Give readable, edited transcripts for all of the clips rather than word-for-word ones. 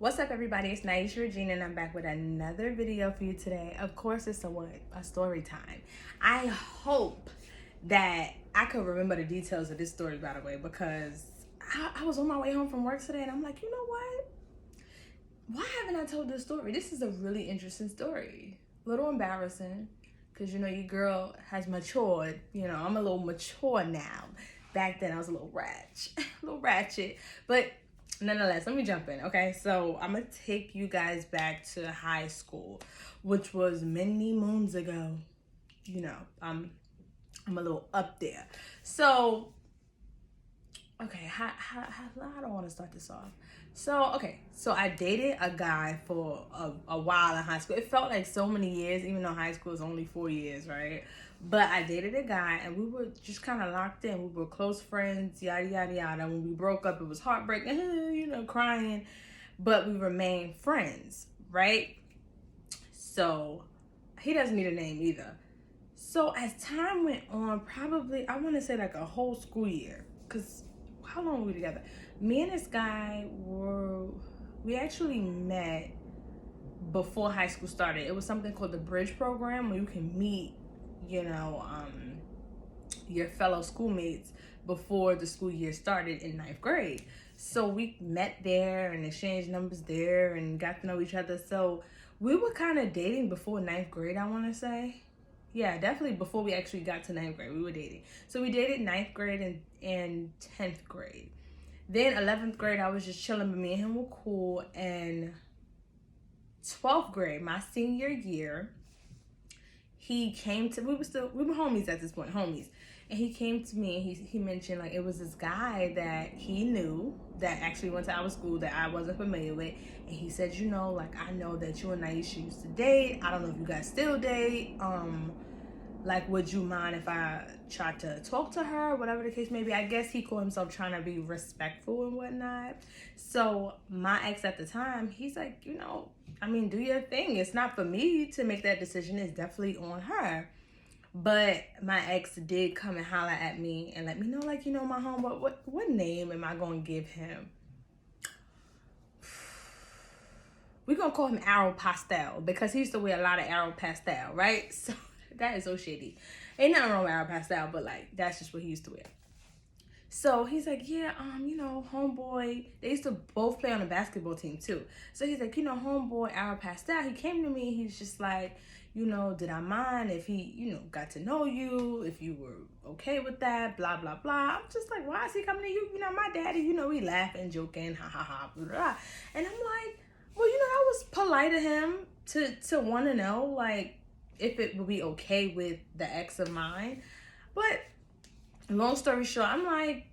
What's up, everybody? It's Naisha Regina, and I'm back with another video for you today. Of course, it's a story time. I hope that I could remember the details of this story, by the way, because I was on my way home from work today, and I'm like, you know what? Why haven't I told this story? This is a really interesting story. A little embarrassing, because, your girl has matured. I'm a little mature now. Back then, I was a little ratchet, but nonetheless, let me jump in. Okay, so I'm gonna take you guys back to high school, which was many moons ago. I'm a little up there. So okay, how I don't want to start this off. So I dated a guy for a while in high school. It felt like so many years, even though high school is only 4 years, right? But I dated a guy, and we were just kind of locked in. We were close friends, yada yada yada. When we broke up, it was heartbreaking, crying, but we remained friends, right? So he doesn't need a name either. So as time went on, probably I want to say like a whole school year, because how long were we together? Me and this guy we actually met before high school started. It was something called the Bridge Program, where you can meet, your fellow schoolmates before the school year started in 9th grade. So we met there and exchanged numbers there and got to know each other. So we were kind of dating before 9th grade, I want to say. Yeah, definitely before we actually got to 9th grade, we were dating. So we dated 9th grade and 10th grade. Then 11th grade, I was just chilling, but me and him were cool. And 12th grade, my senior year, he came to, we were homies at this point, homies. And he came to me and he mentioned like it was this guy that he knew that actually went to our school that I wasn't familiar with. And he said, like, I know that you and Naisha used to date. I don't know if you guys still date. Like, would you mind if I tried to talk to her, whatever the case may be? I guess he called himself trying to be respectful and whatnot. So my ex at the time, he's like, do your thing. It's not for me to make that decision. It's definitely on her. But my ex did come and holler at me and let me know, like, my homeboy, what name am I going to give him? We're going to call him Arrow Pastel, because he used to wear a lot of Arrow Pastel, right? So that is so shady. Ain't nothing wrong with Arrow Pastel, but, like, that's just what he used to wear. So he's like, yeah, homeboy, they used to both play on a basketball team too. So he's like, homeboy, Arrow Pastel, he came to me, he's just like, did I mind if he, got to know you, if you were okay with that, blah, blah, blah. I'm just like, why is he coming to you? My daddy, we laughing, joking, ha, ha, ha, blah, blah. And I'm like, well, that was polite of him to want to know, like, if it would be okay with the ex of mine. But long story short, I'm like,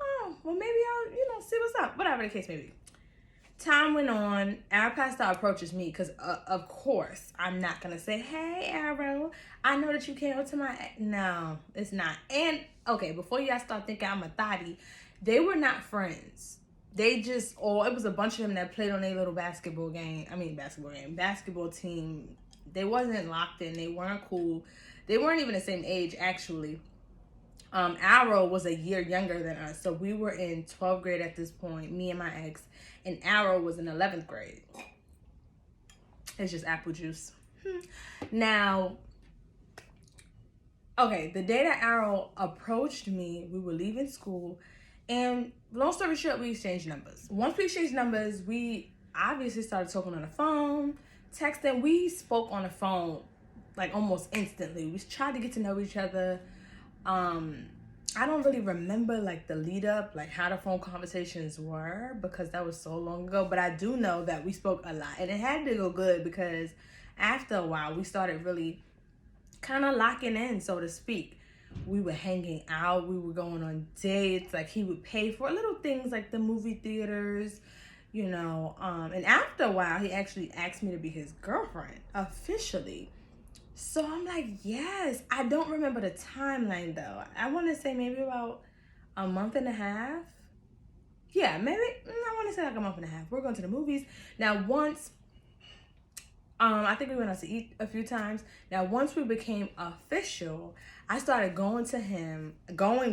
oh, well, maybe I'll, see what's up, whatever the case may be. Time went on. Arrow Pastel approaches me because, of course, I'm not going to say, hey, Arrow, I know that you came up to my... No, it's not. And, okay, before y'all start thinking I'm a thotty, they were not friends. They just, it was a bunch of them that played on their little basketball team. They wasn't locked in. They weren't cool. They weren't even the same age, actually. Arrow was a year younger than us. So we were in 12th grade at this point, me and my ex. And Arrow was in 11th grade. It's just apple juice. Now, okay, the day that Arrow approached me, we were leaving school. And long story short, we exchanged numbers. Once we exchanged numbers, we obviously started talking on the phone, texting. We spoke on the phone like almost instantly. We tried to get to know each other. I don't really remember like the lead up, like how the phone conversations were, because that was so long ago. But I do know that we spoke a lot, and it had to go good because after a while we started really kind of locking in, so to speak. We were hanging out, we were going on dates, like he would pay for little things like the movie theaters, and after a while he actually asked me to be his girlfriend officially. So I'm like, yes. I don't remember the timeline though. I want to say maybe about a month and a half. Yeah, maybe, I want to say like a month and a half. We're going to the movies. Now once, I think we went out to eat a few times. Now once we became official, I started going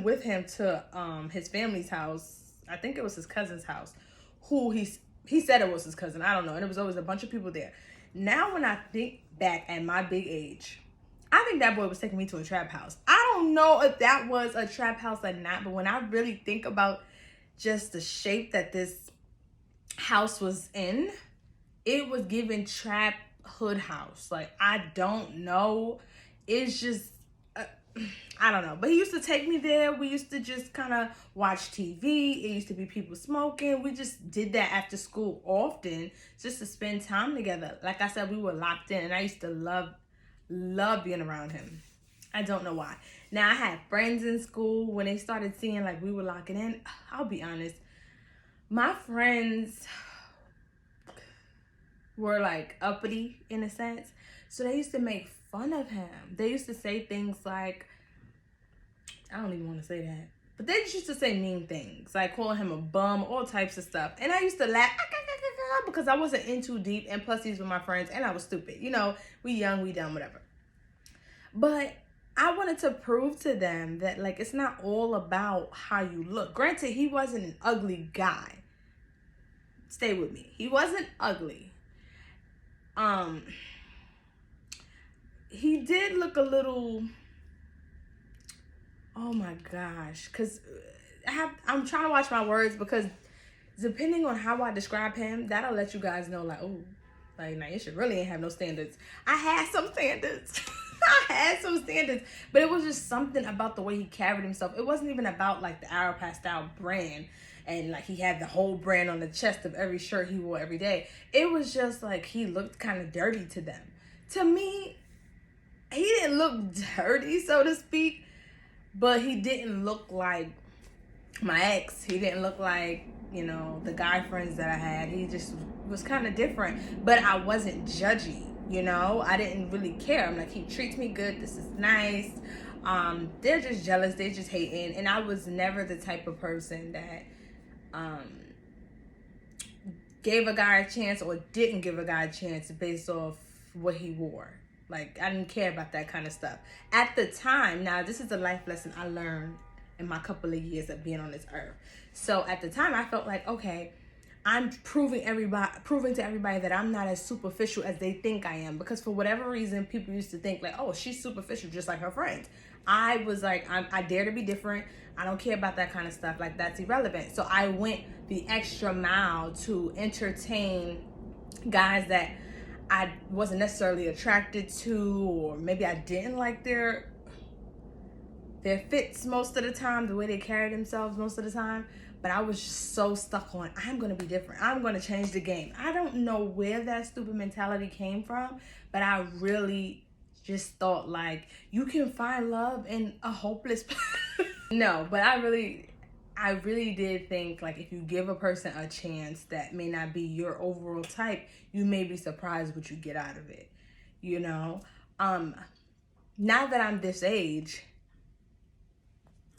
with him to his family's house. I think it was his cousin's house, who he said it was his cousin. I don't know. And it was always a bunch of people there. Now, when I think back at my big age, I think that boy was taking me to a trap house. I don't know if that was a trap house or not, but when I really think about just the shape that this house was in, it was giving trap hood house. Like, I don't know. It's just, I don't know. But he used to take me there. We used to just kind of watch TV. It used to be people smoking. We just did that after school often just to spend time together. Like I said, we were locked in, and I used to love being around him. I don't know why. Now, I had friends in school when they started seeing like we were locking in. I'll be honest. My friends were like uppity in a sense. So they used to make fun of him. They used to say things like, I don't even want to say that, but they just used to say mean things, like calling him a bum, all types of stuff. And I used to laugh because I wasn't in too deep, and plus these were my friends, and I was stupid. You know, we young, we dumb, whatever. But I wanted to prove to them that like it's not all about how you look. Granted, he wasn't an ugly guy. Stay with me. He wasn't ugly. He did look a little, oh my gosh, because I'm trying to watch my words, because depending on how I describe him, that'll let you guys know like, oh, like Naisha really ain't have no standards. I had some standards. I had some standards, but it was just something about the way he carried himself. It wasn't even about like the Arrow Pastel brand and like he had the whole brand on the chest of every shirt he wore every day. It was just like he looked kind of dirty to them. To me, he didn't look dirty, so to speak, but he didn't look like my ex. He didn't look like, you know, the guy friends that I had. He just was kind of different, but I wasn't judgy, you know. I didn't really care. I'm like, he treats me good. This is nice. They're just jealous. They're just hating. And I was never the type of person that gave a guy a chance or didn't give a guy a chance based off what he wore. Like, I didn't care about that kind of stuff. At the time, now this is a life lesson I learned in my couple of years of being on this earth. So at the time, I felt like, okay, I'm proving to everybody that I'm not as superficial as they think I am. Because for whatever reason, people used to think like, oh, she's superficial just like her friends. I was like, I dare to be different. I don't care about that kind of stuff. Like, that's irrelevant. So I went the extra mile to entertain guys that I wasn't necessarily attracted to, or maybe I didn't like their fits most of the time, the way they carried themselves most of the time. But I was just so stuck on, I'm going to be different. I'm going to change the game. I don't know where that stupid mentality came from, but I really just thought like, you can find love in a hopeless No, but I really did think like, if you give a person a chance that may not be your overall type, you may be surprised what you get out of it, you know? Now that I'm this age,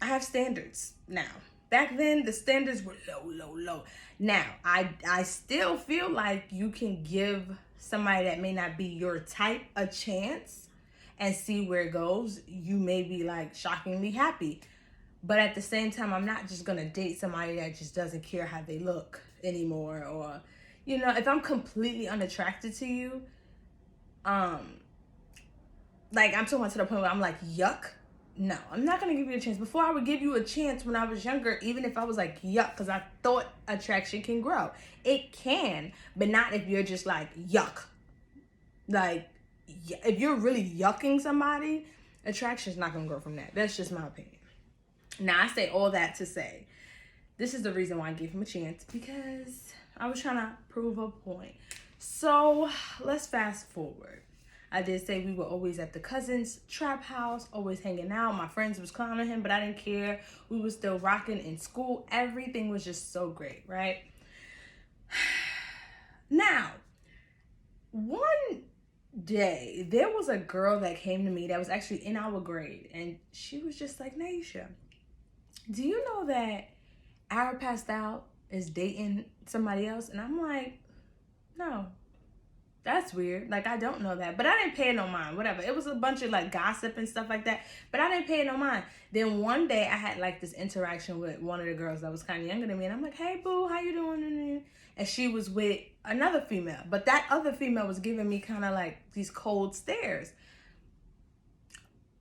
I have standards now. Back then, the standards were low. Now, I still feel like you can give somebody that may not be your type a chance and see where it goes. You may be like shockingly happy. But at the same time, I'm not just going to date somebody that just doesn't care how they look anymore. Or, you know, if I'm completely unattracted to you, like I'm talking to the point where I'm like, yuck. No, I'm not going to give you a chance. Before, I would give you a chance when I was younger, even if I was like, yuck, because I thought attraction can grow. It can, but not if you're just like, yuck. Like, if you're really yucking somebody, attraction's not going to grow from that. That's just my opinion. Now, I say all that to say, this is the reason why I gave him a chance, because I was trying to prove a point. So, let's fast forward. I did say we were always at the cousin's trap house, always hanging out. My friends was clowning him, but I didn't care. We were still rocking in school. Everything was just so great, right? Now, one day, there was a girl that came to me that was actually in our grade, and she was just like, Naisha, do you know that Arrow Pastel is dating somebody else? And I'm like, no. That's weird. Like, I don't know that. But I didn't pay it no mind. Whatever. It was a bunch of, like, gossip and stuff like that. But I didn't pay it no mind. Then one day, I had, like, this interaction with one of the girls that was kind of younger than me. And I'm like, hey, boo, how you doing? And she was with another female. But that other female was giving me kind of, like, these cold stares.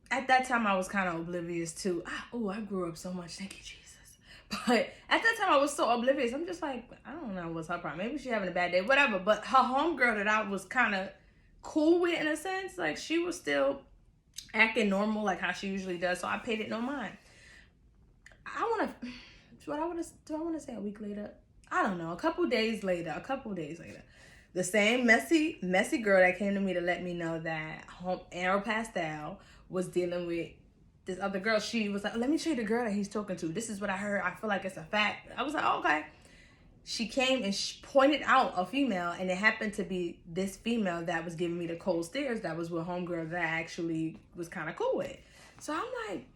At that time, I was kind of oblivious, too. I grew up so much. Thank you, Jesus. But at that time, I was so oblivious. I'm just like, I don't know what's her problem. Maybe she's having a bad day, whatever. But her homegirl that I was kind of cool with, in a sense, like, she was still acting normal, like how she usually does. So I paid it no mind. Do I want to say a week later? I don't know. A couple days later, the same messy girl that came to me to let me know that Arrow Pastel was dealing with this other girl. She was like, let me show you the girl that he's talking to. This is what I heard. I feel like it's a fact. I was like, oh, okay. She came and she pointed out a female, and it happened to be this female that was giving me the cold stares. That was with homegirl that I actually was kind of cool with. So I'm like,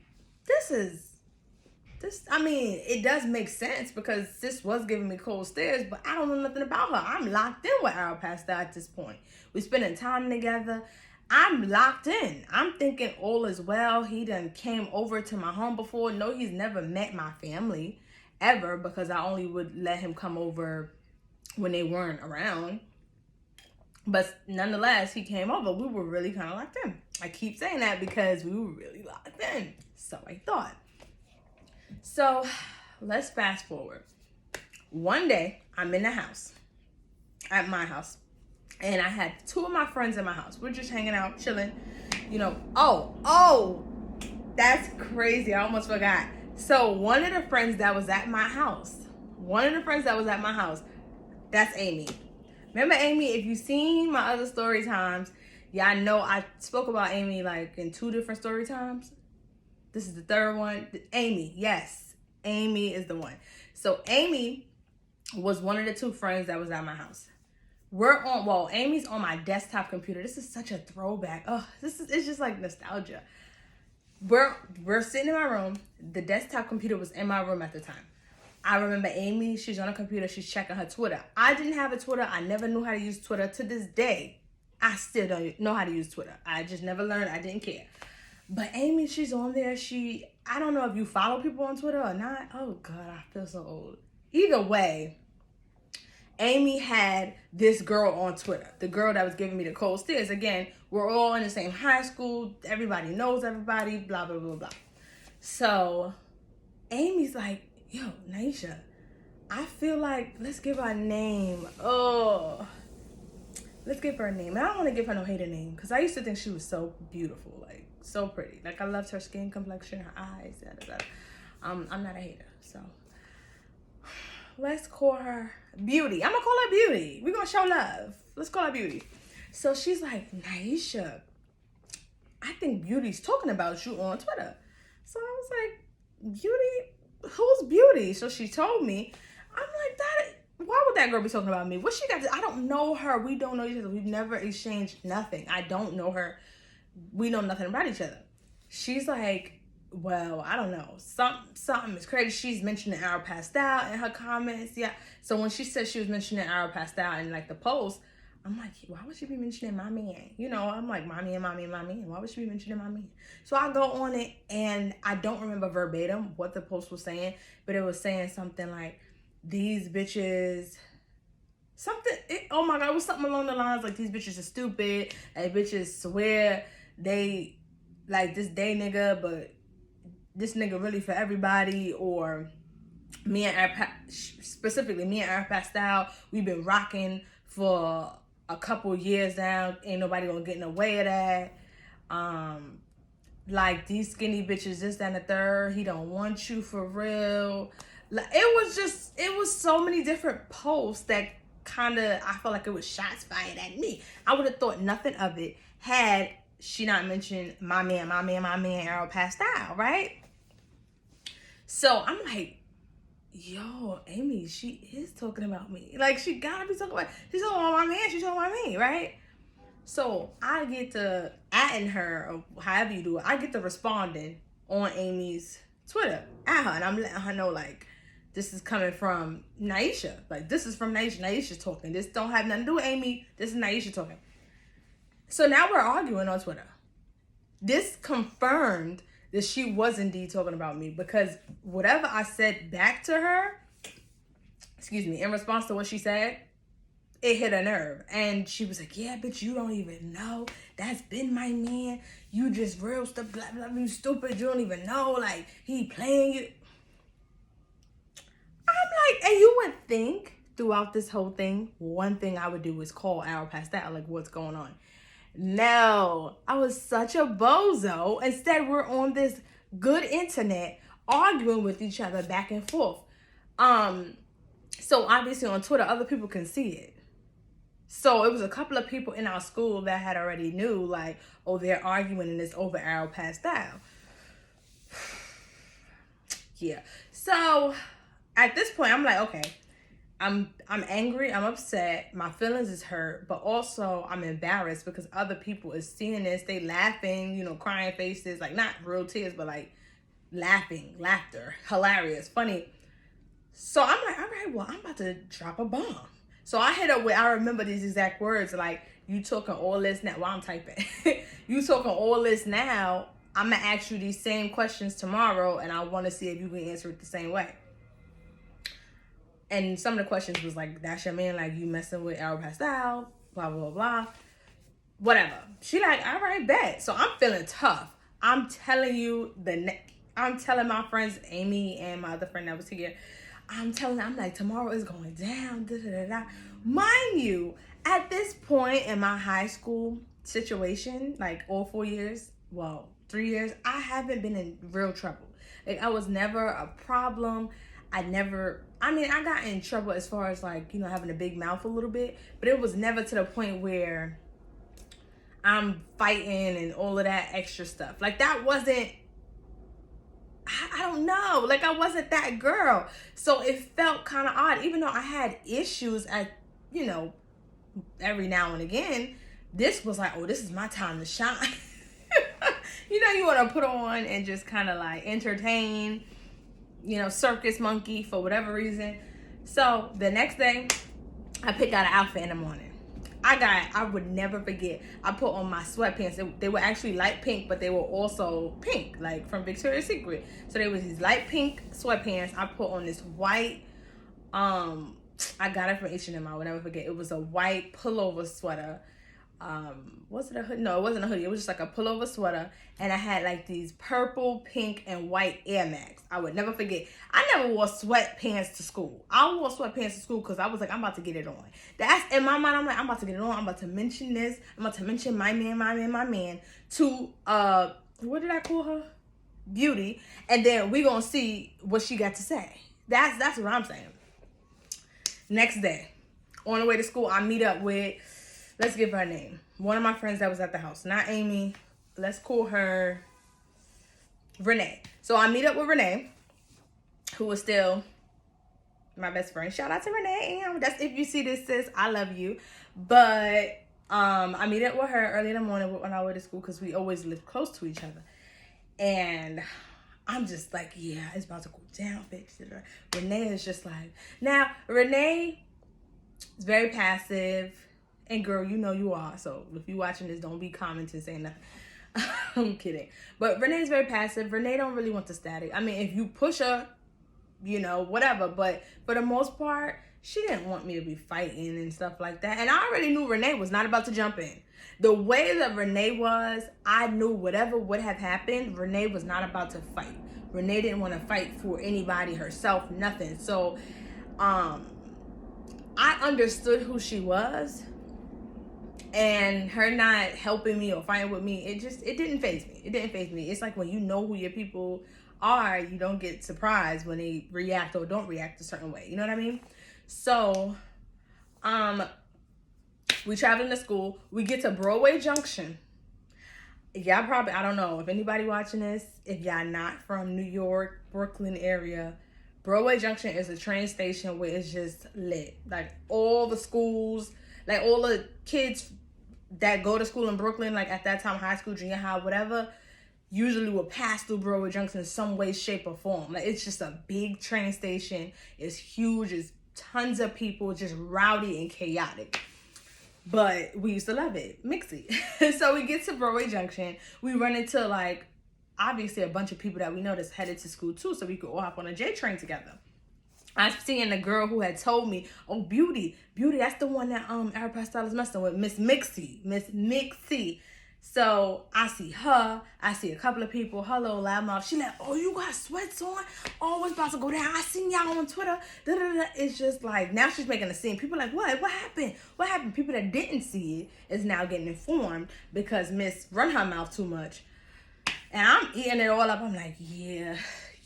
I mean, it does make sense because this was giving me cold stares, but I don't know nothing about her. I'm locked in with Arrow Pastel at this point. We're spending time together. I'm locked in. I'm thinking all is well. He done came over to my home before. No, he's never met my family ever because I only would let him come over when they weren't around. But nonetheless, he came over. We were really kind of locked in. I keep saying that because we were really locked in. So I thought. So let's fast forward. One day, I'm in the house, at my house. And I had two of my friends in my house. We're just hanging out, chilling. You know, that's crazy. I almost forgot. So one of the friends that was at my house, that's Amy. Remember Amy? If you've seen my other story times, y'all know I spoke about Amy like in 2 different story times. This is the third one. Amy, yes. Amy is the one. So Amy was one of the 2 friends that was at my house. Amy's on my desktop computer. This is such a throwback. It's just like nostalgia. We're sitting in my room. The desktop computer was in my room at the time. I remember Amy, she's on a computer, she's checking her Twitter. I didn't have a Twitter. I never knew how to use Twitter. To this day, I still don't know how to use Twitter. I just never learned. I didn't care. But Amy, she's on there. I don't know if you follow people on Twitter or not. Oh God, I feel so old. Either way, Amy had this girl on Twitter, the girl that was giving me the cold stares. Again, we're all in the same high school. Everybody knows everybody, blah, blah, blah, blah. So Amy's like, yo, Naisha, I feel like let's give her a name. Let's give her a name. And I don't want to give her no hater name because I used to think she was so beautiful, like so pretty. Like I loved her skin complexion, her eyes, I'm not a hater, so let's call her Beauty. I'm gonna call her Beauty. We're gonna show love. Let's call her Beauty. So she's like, Naisha, I think Beauty's talking about you on Twitter. So I was like, Beauty? Who's Beauty? So she told me. I'm like, why would that girl be talking about me? What she got I don't know her. We don't know each other. We've never exchanged nothing. I don't know her. We know nothing about each other. She's like, well, I don't know. Something is crazy. She's mentioning Arrow Pastel in her comments. Yeah. So when she said she was mentioning Arrow Pastel in like the post, I'm like, why would she be mentioning my man? You know, I'm like, my man. Why would she be mentioning my man? So I go on it and I don't remember verbatim what the post was saying, but it was saying something like, these bitches, oh my God, it was something along the lines like, these bitches are stupid. Like, bitches swear they like this day nigga, but this nigga really for everybody. Or specifically me and Arrow Pastel, we've been rocking for a couple years now. Ain't nobody gonna get in the way of that. Like, these skinny bitches, this, that, and the third. He don't want you for real. Like, it was so many different posts that kind of, I felt like it was shots fired at me. I would have thought nothing of it had she not mentioned my man, Arrow Pastel, right? So I'm like, yo, Amy, she is talking about me. Like, she's talking about my man, she's talking about me, right? So I get to adding her, or however you do it, I get to responding on Amy's Twitter at her, and I'm letting her know, like, this is coming from Naisha. Like, this is from Naisha. Naisha talking. This don't have nothing to do with Amy. This is Naisha talking. So now we're arguing on Twitter. This confirmed that she was indeed talking about me, because whatever I said back to her, in response to what she said, it hit a nerve. And she was like, yeah, bitch, you don't even know. That's been my man. You just real stuff, blah, blah, you stupid. You don't even know. Like, he playing you. I'm like, and you would think throughout this whole thing, one thing I would do is call Arrow Pastel, like, what's going on? No, I was such a bozo. Instead, we're on this good internet arguing with each other back and forth. So obviously on Twitter, other people can see it. So it was a couple of people in our school that had already knew, like, oh, they're arguing and it's over Arrow Pastel. Yeah. So at this point, I'm like, okay, I'm angry, I'm upset, my feelings is hurt, but also I'm embarrassed because other people is seeing this, they laughing, you know, crying faces, like not real tears, but like laughter, hilarious, funny. So I'm like, all right, well, I'm about to drop a bomb. So I hit up with, I remember these exact words, like, you talking all this now, while I'm typing, you talking all this now, I'm gonna ask you these same questions tomorrow and I wanna see if you can answer it the same way. And some of the questions was like, that's your man, like, you messing with Arrow Pastel, blah, blah, blah, whatever. She like, all right, bet. So I'm feeling tough. I'm telling you, I'm telling my friends, Amy and my other friend that was here, I'm like, tomorrow is going down, da, da, da, da. Mind you, at this point in my high school situation, like all 4 years, well, 3 years, I haven't been in real trouble. Like, I was never a problem. I got in trouble as far as, like, you know, having a big mouth a little bit, but it was never to the point where I'm fighting and all of that extra stuff. Like, that wasn't, I don't know, like, I wasn't that girl. So it felt kind of odd, even though I had issues at, you know, every now and again. This was like, oh, this is my time to shine. You know, you want to put on and just kind of like entertain, you know, circus monkey for whatever reason. So the next day, I picked out an outfit in the morning. I would never forget, I put on my sweatpants. They were actually light pink, but they were also pink, like from Victoria's Secret. So there was these light pink sweatpants. I put on this white, I got it from H&M, I would never forget. It was a white pullover sweater. Was it a hoodie? No, it wasn't a hoodie. It was just like a pullover sweater. And I had like these purple, pink, and white Air Max. I would never forget. I never wore sweatpants to school. I wore sweatpants to school because I was like, I'm about to get it on. That's in my mind. I'm like, I'm about to get it on. I'm about to mention this. I'm about to mention my man to, what did I call her? Beauty. And then we gonna see what she got to say. That's what I'm saying. Next day, on the way to school, I meet up with, let's give her a name, one of my friends that was at the house. Not Amy. Let's call her Renee. So I meet up with Renee, who is still my best friend. Shout out to Renee. That's, if you see this, sis, I love you. But I meet up with her early in the morning when I went to school because we always lived close to each other. And I'm just like, yeah, it's about to go down, bitch. Renee is just like, now Renee is very passive. And girl, you know you are. So if you're watching this, don't be commenting saying nothing. I'm kidding. But Renee's very passive. Renee don't really want the static. I mean, if you push her, you know, whatever. But for the most part, she didn't want me to be fighting and stuff like that. And I already knew Renee was not about to jump in. The way that Renee was, I knew whatever would have happened, Renee was not about to fight. Renee didn't want to fight for anybody, herself, nothing. So I understood who she was. And her not helping me or fighting with me, it didn't faze me. It didn't faze me. It's like when you know who your people are, you don't get surprised when they react or don't react a certain way. You know what I mean? So, we traveling to school. We get to Broadway Junction. Y'all probably, I don't know if anybody watching this, if y'all not from New York, Brooklyn area, Broadway Junction is a train station where it's just lit. Like all the schools, like all the kids that go to school in Brooklyn, like at that time, high school, junior high, whatever, usually will pass through Broadway Junction in some way, shape, or form. Like, it's just a big train station. It's huge. It's tons of people, just rowdy and chaotic. But we used to love it. Mixy. So we get to Broadway Junction. We run into, like, obviously a bunch of people that we know that's headed to school too, so we could all hop on a J train together. I was seeing the girl who had told me, oh, Beauty, that's the one that Eric Pastel is messing with, Miss Mixie. So I see her, I see a couple of people, her little loudmouth. She like, oh, you got sweats on? Oh, what's about to go down? I seen y'all on Twitter. Da-da-da. It's just like, now she's making a scene. People like, what? What happened? What happened? People that didn't see it is now getting informed because Miss run her mouth too much. And I'm eating it all up. I'm like, yeah.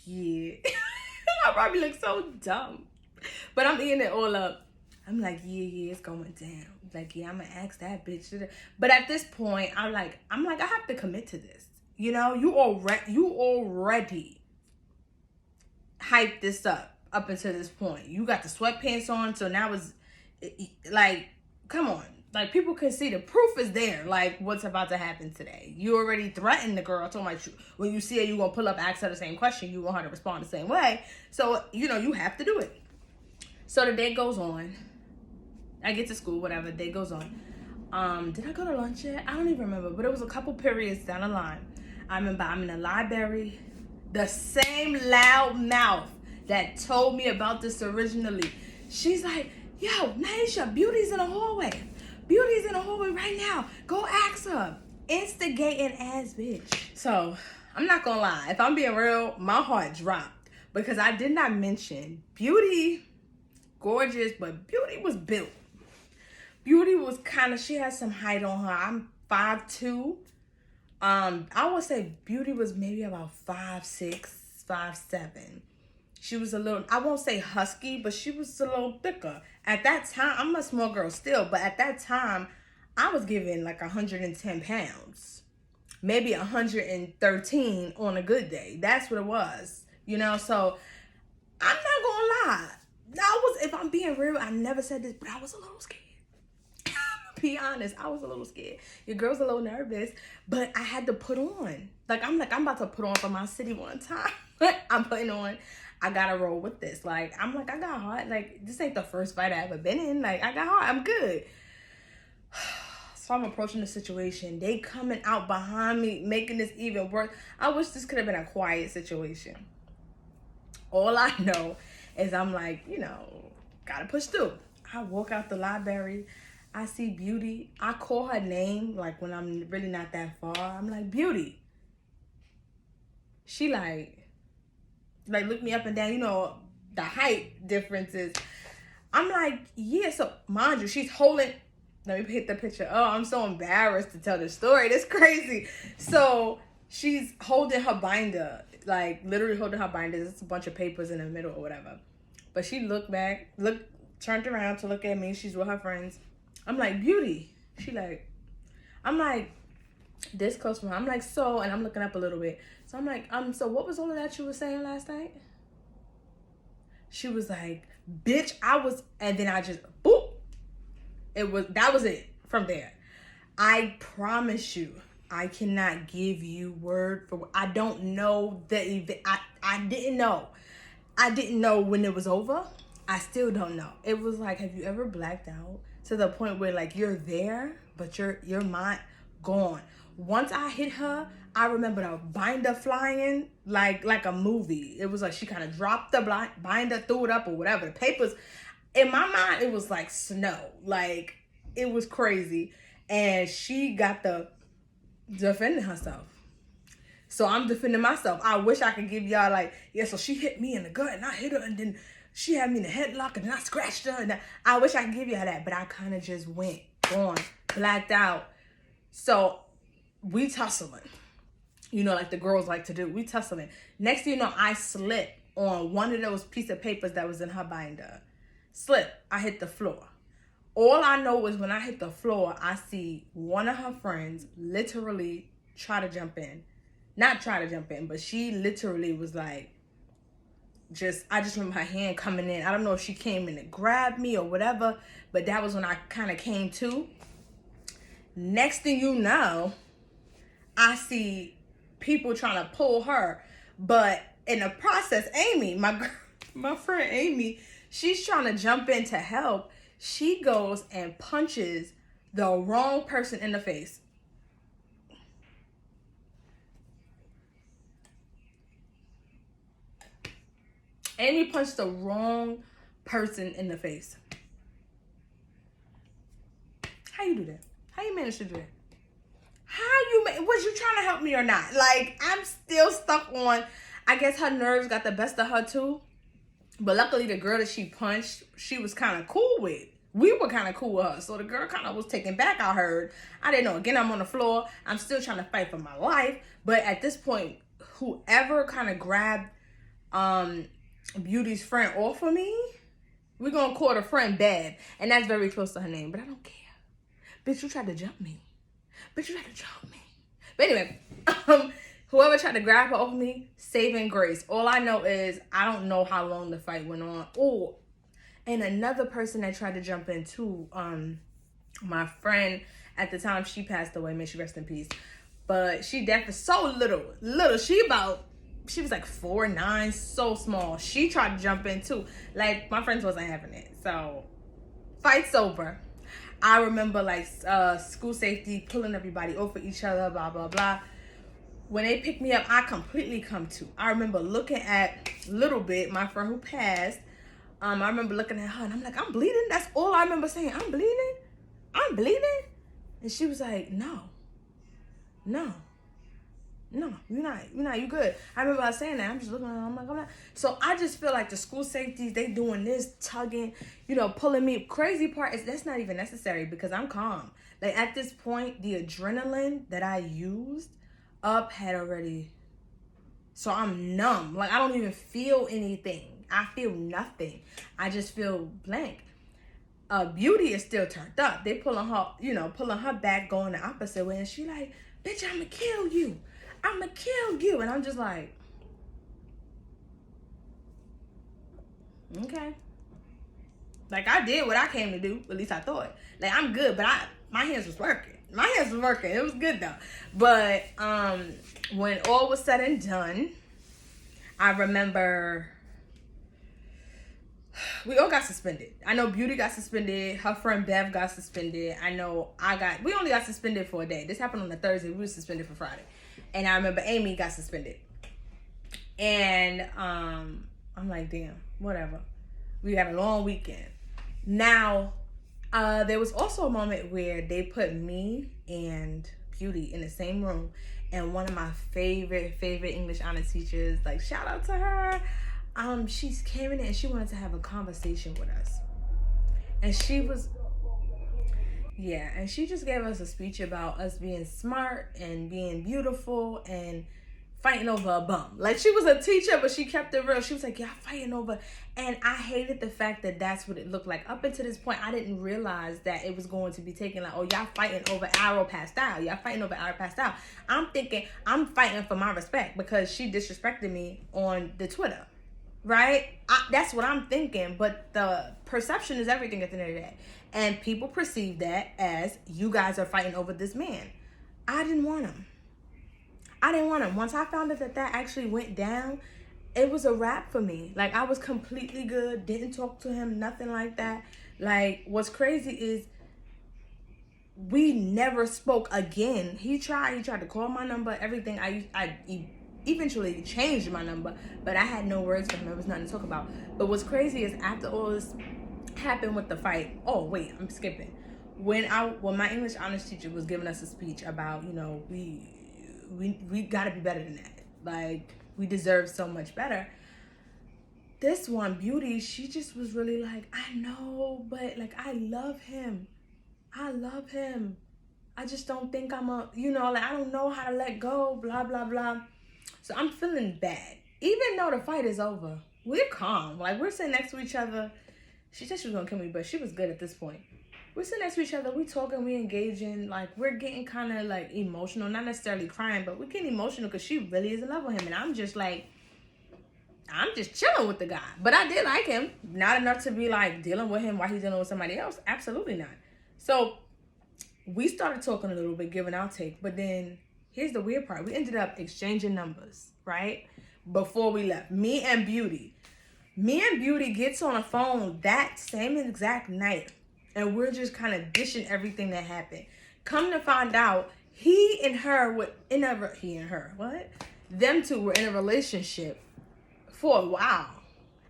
I probably look so dumb. But I'm eating it all up. I'm like, yeah, it's going down. Like, yeah, I'm gonna ask that bitch. But at this point, I'm like, I have to commit to this. You know, you already hyped this up until this point. You got the sweatpants on, so now it's like, come on. Like, people can see the proof is there. Like, what's about to happen today. You already threatened the girl. Told my when you see her, you gonna pull up, ask her the same question. You want her to respond the same way. So, you know, you have to do it. So the day goes on. I get to school, whatever. Day goes on. Did I go to lunch yet? I don't even remember. But it was a couple periods down the line. I remember I'm in the library. The same loud mouth that told me about this originally. She's like, yo, Naisha, Beauty's in the hallway. Beauty's in the hallway right now. Go ask her. Instigating ass bitch. So, I'm not gonna lie. If I'm being real, my heart dropped. Because I did not mention Beauty, gorgeous, but Beauty was built. Beauty was she had some height on her. I'm 5'2". I would say Beauty was maybe about 5'6", 5'7". She was a little, I won't say husky, but she was a little thicker. At that time, I'm a small girl still, but at that time, I was given like 110 pounds. Maybe 113 on a good day. That's what it was. You know, so I'm not gonna lie. If I'm being real, I never said this, but I was a little scared. Be honest, I was a little scared. Your girl's a little nervous, but I had to put on. I'm about to put on for my city one time. I'm putting on. I gotta roll with this. I got heart. This ain't the first fight I ever been in. I got heart. I'm good. So I'm approaching the situation. They coming out behind me, making this even worse. I wish this could have been a quiet situation. All I know is I'm like, gotta push through. I walk out the library. I see Beauty. I call her name, when I'm really not that far. I'm like, Beauty. She look me up and down, the height differences. I'm like, yeah, so mind you, she's holding, let me hit the picture. Oh, I'm so embarrassed to tell this story. That's crazy. So she's holding her binder, literally holding her binder. It's a bunch of papers in the middle or whatever. But she turned around to look at me. She's with her friends. I'm like, Beauty. I'm like, this close to her. I'm like, so, and I'm looking up a little bit. So I'm like, so what was all of that you were saying last night? She was like, bitch, and then I just, boop. That was it from there. I promise you, I cannot give you word for word. I don't know I didn't know. I didn't know when it was over. I still don't know. It was have you ever blacked out to the point where you're there, but your mind gone? Once I hit her, I remember the binder flying like a movie. It was she kind of dropped the binder, threw it up or whatever. The papers, in my mind, it was like snow. It was crazy. And she got the defending herself. So I'm defending myself. I wish I could give y'all so she hit me in the gut and I hit her and then she had me in a headlock and then I scratched her. And I wish I could give y'all that, but I kind of just went on, blacked out. So we tussling. The girls like to do. We tussling. Next thing you know, I slip on one of those pieces of papers that was in her binder. Slip. I hit the floor. All I know is when I hit the floor, I see one of her friends literally try to jump in. Not try to jump in, but she literally was I just remember her hand coming in. I don't know if she came in to grab me or whatever, but that was when I kind of came to. Next thing you know, I see people trying to pull her. But in the process, Amy, my friend Amy, she's trying to jump in to help. She goes and punches the wrong person in the face. Amy punched the wrong person in the face. How you do that? How you manage to do that? Was you trying to help me or not? Like, I'm still stuck on, I guess her nerves got the best of her too. But luckily the girl that she punched, she was kind of cool with. We were kind of cool with her. So the girl kind of was taken back, I heard. I didn't know. Again, I'm on the floor. I'm still trying to fight for my life. But at this point, whoever kind of grabbed Beauty's friend off of me, we're going to call the friend Bad. And that's very close to her name. But I don't care. Bitch, you tried to jump me. Bitch, you tried to jump me. But anyway, whoever tried to grab her off me, saving grace. All I know is I don't know how long the fight went on. Oh, and another person that tried to jump in too, my friend at the time, she passed away. May she rest in peace. But she definitely so little. She was like 4'9", so small. She tried to jump in too. Like, my friends wasn't having it. So, fight's over. I remember like school safety pulling everybody over each other, blah, blah, blah. When they picked me up, I completely come to. I remember looking at Little Bit, my friend who passed. I remember looking at her and I'm like, I'm bleeding? That's all I remember saying. I'm bleeding? I'm bleeding? And she was like, no, you're not, you good. I remember her saying that. I'm just looking at her, I'm not. So I just feel like the school safeties, they doing this, tugging, pulling me. Crazy part is that's not even necessary because I'm calm. Like at this point, the adrenaline that I used up had already, so I'm numb. Like I don't even feel anything. I feel nothing. I just feel blank. Beauty is still turned up. They pulling her back, going the opposite way. And she like, bitch, I'ma kill you. I'ma kill you. And I'm just like, okay. Like I did what I came to do. At least I thought. Like I'm good, but my hands was working. It was good though. But when all was said and done, I remember we all got suspended. I know Beauty got suspended. Her friend Bev got suspended. I know we only got suspended for a day. This happened on a Thursday. We were suspended for Friday. And I remember Amy got suspended. And I'm like, damn, whatever. We had a long weekend. Now, there was also a moment where they put me and Beauty in the same room. And one of my favorite English honor teachers, like shout out to her. She came in and she wanted to have a conversation with us. And she just gave us a speech about us being smart and being beautiful and fighting over a bum. Like she was a teacher, but she kept it real. She was like, y'all fighting over. And I hated the fact that that's what it looked like. Up until this point, I didn't realize that it was going to be taken like, oh, y'all fighting over arrow pastel. Y'all fighting over arrow pastel. I'm thinking I'm fighting for my respect because she disrespected me on the Twitter. Right? That's what I'm thinking. But the perception is everything at the end of the day. And people perceive that as you guys are fighting over this man. I didn't want him. Once I found out that actually went down, it was a wrap for me. Like, I was completely good. Didn't talk to him, nothing like that. Like, what's crazy is we never spoke again. He tried to call my number, everything. I eventually changed my number, but I had no words for him. There was nothing to talk about. But what's crazy is after all this happened with the fight, oh wait, I'm skipping. When my English honors teacher was giving us a speech about, we gotta be better than that. Like, we deserve so much better. This one, Beauty, she just was really like, I know, but like, I love him. I just don't think I'm I don't know how to let go, blah, blah, blah. So I'm feeling bad. Even though the fight is over, we're calm. Like, we're sitting next to each other. She said she was gonna kill me, but she was good at this point. We're sitting next to each other, we talking, we engaging, like, we're getting kind of, like, emotional. Not necessarily crying, but we're getting emotional because she really is in love with him. And I'm just, like, I'm just chilling with the guy. But I did like him. Not enough to be, like, dealing with him while he's dealing with somebody else. Absolutely not. So we started talking a little bit, giving our take. But then here's the weird part. We ended up exchanging numbers, right? Before we left. Me and Beauty gets on a phone that same exact night. And we're just kind of dishing everything that happened. Come to find out, them two were in a relationship for a while.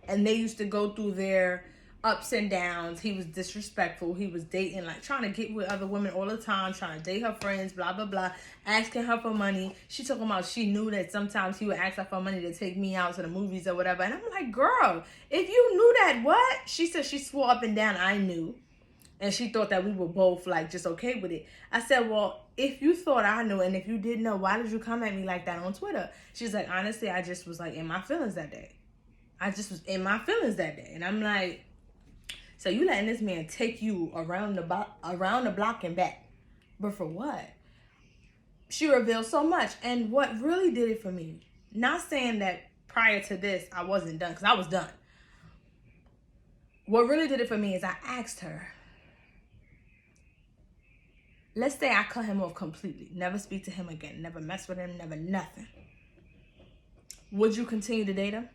And they used to go through their ups and downs. He was disrespectful. He was dating, like trying to get with other women all the time, trying to date her friends, blah, blah, blah, asking her for money. She talking about she knew that sometimes he would ask her for money to take me out to the movies or whatever. And I'm like, girl, if you knew that, what? She said she swore up and down I knew. And she thought that we were both like just okay with it. I said, well, if you thought I knew and if you didn't know, why did you come at me like that on Twitter? She's like, honestly, I just was like in my feelings that day. And I'm like, so you letting this man take you around the block and back. But for what? She revealed so much. And what really did it for me, not saying that prior to this I wasn't done, because I was done. What really did it for me is I asked her, let's say I cut him off completely. Never speak to him again. Never mess with him. Never nothing. Would you continue to date him?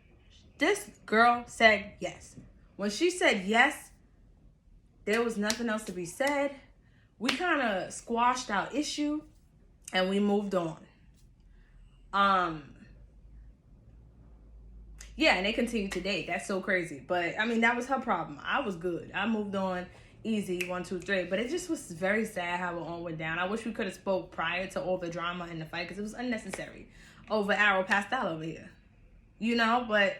This girl said yes. When she said yes, there was nothing else to be said. We kind of squashed our issue and we moved on. Yeah, and they continued to date. That's so crazy. But I mean, that was her problem. I was good. I moved on easy, 1, 2, 3. But it just was very sad how it all went down. I wish we could have spoke prior to all the drama in the fight because it was unnecessary. Over Arrow Pastel over here. You know, but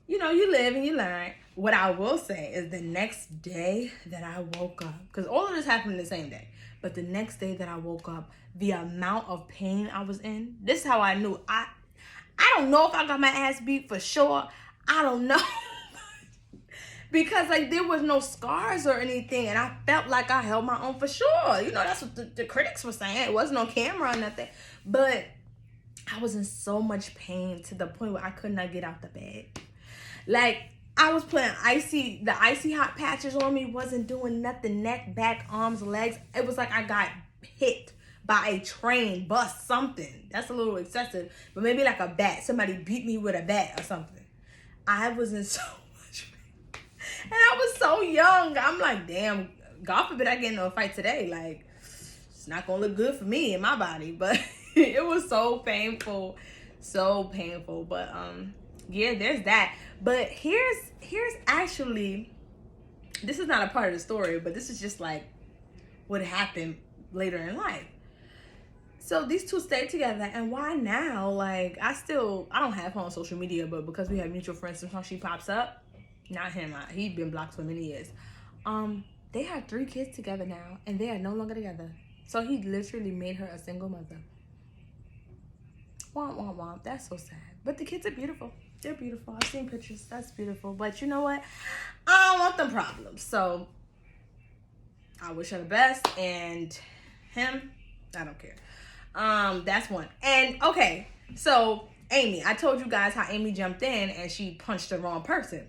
you know, you live and you learn. What I will say is the next day that I woke up, because all of this happened the same day, but the next day that I woke up, the amount of pain I was in, this is how I knew. I don't know if I got my ass beat for sure. I don't know. Because like there was no scars or anything, and I felt like I held my own for sure. You know, that's what the critics were saying. It wasn't on camera or nothing. But I was in so much pain to the point where I could not get out the bed. Like, I was putting the icy hot patches on me wasn't doing nothing. Neck, back, arms, legs. It was like I got hit by a train, bus, something. That's a little excessive. But maybe like a bat. Somebody beat me with a bat or something. I was in so much pain. And I was so young. I'm like, damn, God forbid I get into a fight today. Like, it's not going to look good for me and my body. But it was so painful. So painful. But, yeah, there's that. But here's actually, this is not a part of the story, but this is just like what happened later in life. So these two stayed together, and why now? Like, I don't have her on social media, but because we have mutual friends, sometimes she pops up. Not him. He'd been blocked for many years. They have 3 kids together now, and they are no longer together. So he literally made her a single mother. Womp, womp, womp. That's so sad. But the kids are beautiful. They're beautiful. I've seen pictures. That's beautiful. But you know what? I don't want them problems. So I wish her the best. And him, I don't care. That's one. And okay, so Amy, I told you guys how Amy jumped in and she punched the wrong person.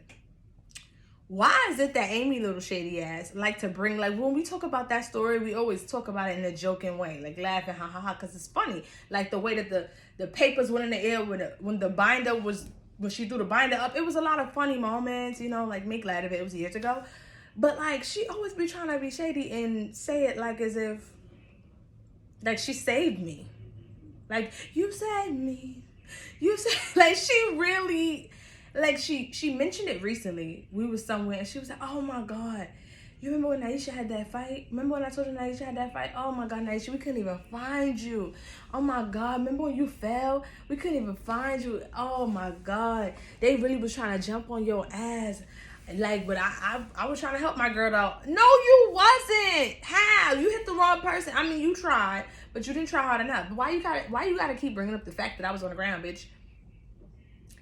Why is it that Amy, little shady ass, like to bring, like, when we talk about that story, we always talk about it in a joking way, like laughing, ha ha ha, because it's funny. Like the way that the papers went in the air when the binder was, when she threw the binder up, it was a lot of funny moments, you know, like make light of it. It was years ago. But like, she always be trying to be shady and say it like as if, like she saved me. Like, you saved me. You said, like, she really, like, she mentioned it recently. We was somewhere and she was like, oh my God, you remember when Naisha had that fight? Remember when I told you Naisha had that fight? Oh my God, Naisha, we couldn't even find you. Oh my God, remember when you fell? We couldn't even find you. Oh my God, they really was trying to jump on your ass. Like, but I was trying to help my girl out. No, you wasn't. How? You hit the wrong person. I mean, you tried, but you didn't try hard enough. But why you gotta keep bringing up the fact that I was on the ground, bitch?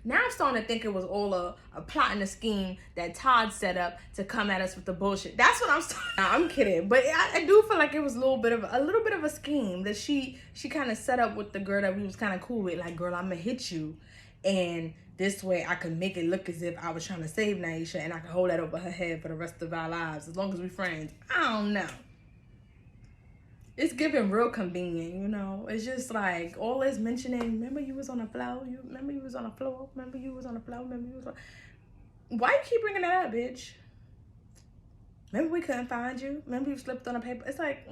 Now I'm starting to think it was all a plot and a scheme that Todd set up to come at us with the bullshit. That's what I'm starting. Nah, I'm kidding, but I do feel like it was a little bit of a scheme that she kind of set up with the girl that we was kind of cool with. Like, girl, I'm gonna hit you, and this way I could make it look as if I was trying to save Naisha, and I could hold that over her head for the rest of our lives as long as we're friends. I don't know. it's giving real convenient, you know. It's just like all this mentioning, remember you was on the floor, remember you was on the floor, remember you was on the floor, remember you was on... Why you keep bringing that up, bitch? Remember we couldn't find you? Remember you slipped on a paper? It's like,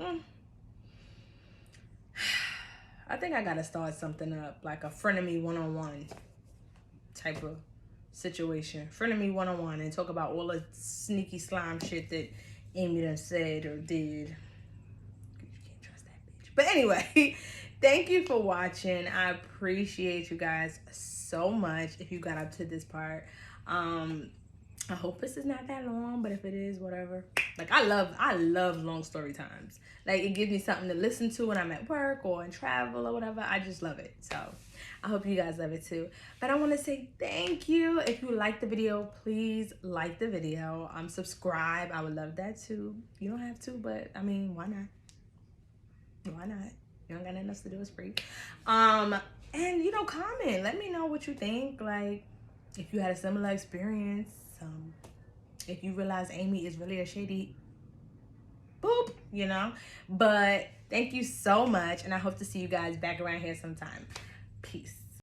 I think I gotta start something up, like a frenemy one-on-one type of situation. Frenemy one-on-one and talk about all the sneaky slime shit that Amy done said or did. You can't trust that bitch. But anyway, thank you for watching. I appreciate you guys so much if you got up to this part. I hope this is not that long, but if it is, whatever. Like, I love long story times. Like, it gives me something to listen to when I'm at work or in travel or whatever. I just love it. So I hope you guys love it too. But I want to say thank you. If you like the video, please like the video. Subscribe. I would love that too. You don't have to, but I mean, why not? Why not? You don't got nothing else to do. It's free. And you know, comment. Let me know what you think. Like, if you had a similar experience. If you realize Amy is really a shady boop, you know. But thank you so much, and I hope to see you guys back around here sometime. Peace.